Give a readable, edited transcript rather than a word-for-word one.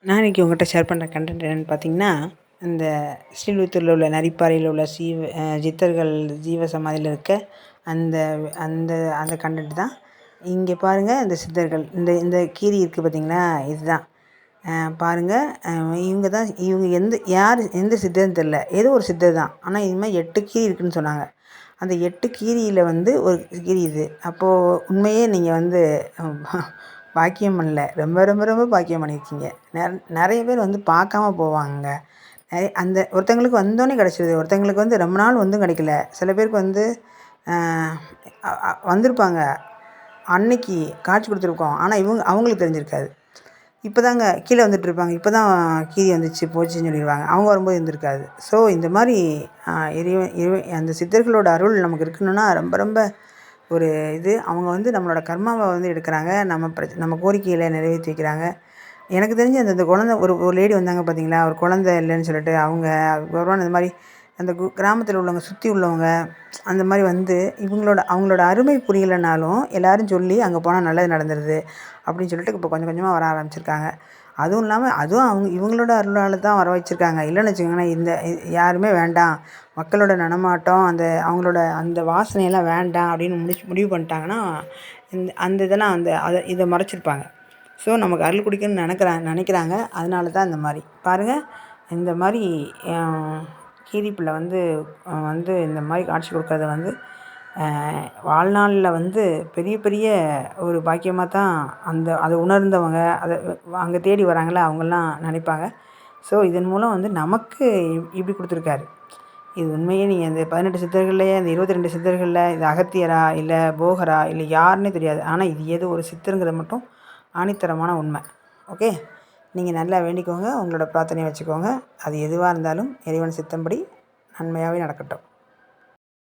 நான் இன்றைக்கி உங்கள்கிட்ட ஷேர் பண்ணுற கண்டென்ட் என்னென்னு பார்த்தீங்கன்னா, இந்த ஸ்ரீவில்லிபுத்தூரில் உள்ள நரிப்பாறையில் உள்ள சித்தர்கள் ஜீவ சமாதியில் இருக்க அந்த அந்த அந்த கண்டென்ட் தான். இங்கே பாருங்கள், இந்த சித்தர்கள் இந்த இந்த கீரி இருக்குது பார்த்தீங்களா, இதுதான் பாருங்கள். இவங்க எந்த சித்தர்னு தெரில, ஏதோ ஒரு சித்தர் தான். ஆனால் இது மாதிரி 8 கீரி இருக்குதுன்னு சொன்னாங்க. அந்த 8 கீரியில் ஒரு கீரி இது. அப்போது உண்மையே நீங்கள் பாக்கியம் பண்ணல, ரொம்ப ரொம்ப ரொம்ப பாக்கியம் பண்ணியிருக்கீங்க. நிறைய பேர் பார்க்காம போவாங்க. அந்த ஒருத்தங்களுக்கு வந்தோடனே கிடச்சிருது, ஒருத்தங்களுக்கு ரொம்ப நாள் கிடைக்கல. சில பேருக்கு வந்திருப்பாங்க, அன்னைக்கு காட்சி கொடுத்துருக்கோம். ஆனால் அவங்களுக்கு தெரிஞ்சிருக்காது. இப்போ தாங்க கீழே வந்துட்டுருப்பாங்க, இப்போ தான் கீரி வந்துச்சு போச்சுன்னு சொல்லிடுவாங்க. அவங்க வரும்போது இருந்திருக்காது. ஸோ இந்த மாதிரி அந்த சித்தர்களோட அருள் நமக்கு இருக்கணும்னா ரொம்ப ரொம்ப ஒரு அவங்க நம்மளோட கர்மாவை எடுக்கிறாங்க. நம்ம கோரிக்கையில் நிறைவேற்றி வைக்கிறாங்க. எனக்கு தெரிஞ்சு அந்த குழந்தை ஒரு லேடி வந்தாங்க பார்த்தீங்களா, ஒரு குழந்தை இல்லைன்னு சொல்லிட்டு. அவங்க வருவாங்க. இந்த மாதிரி அந்த கிராமத்தில் உள்ளவங்க, சுற்றி உள்ளவங்க அந்த மாதிரி அவங்களோட அருமை புரியலைனாலும் எல்லோரும் சொல்லி அங்கே போனால் நல்லது நடந்துடுது அப்படின்னு சொல்லிட்டு இப்போ கொஞ்சம் கொஞ்சமாக வர ஆரம்பிச்சிருக்காங்க. அதுவும் இல்லாமல் இவங்களோட அருளால் தான் வர வச்சுருக்காங்க. இல்லைன்னு வச்சுக்கோங்களேன், யாருமே வேண்டாம், மக்களோட நடமாட்டம் அவங்களோட அந்த வாசனையெல்லாம் வேண்டாம் அப்படின்னு முடிவு பண்ணிட்டாங்கன்னா, அந்த இதெல்லாம் இதை மறைச்சிருப்பாங்க. ஸோ நமக்கு அருள் குடிக்கணும்னு நினைக்கிறாங்க. அதனால தான் இந்த மாதிரி பாருங்கள். இந்த மாதிரி கீரிப்பிள்ளை இந்த மாதிரி காட்சி கொடுக்கறத வாழ்நாளில் பெரிய பெரிய ஒரு பாக்கியமாக தான் அதை உணர்ந்தவங்க, அங்கே தேடி வராங்களே அவங்கெல்லாம் நினைப்பாங்க. ஸோ இதன் மூலம் நமக்கு இப்படி கொடுத்துருக்காரு. இது உண்மையே நீங்கள் இந்த 18 சித்தர்கள்லையே, அந்த 22 சித்தர்களில் இது அகத்தியரா இல்லை போகரா இல்லை யாருன்னே தெரியாது. ஆனால் இது ஏதோ ஒரு சித்தருங்கிறது மட்டும் ஆணித்தரமான உண்மை. ஓகே, நீங்கள் நல்லா வேண்டிக்கோங்க, உங்களோட பிரார்த்தனையை வச்சுக்கோங்க. அது எதுவாக இருந்தாலும் இறைவன் சித்தம்படி நன்மையாகவே நடக்கட்டும்.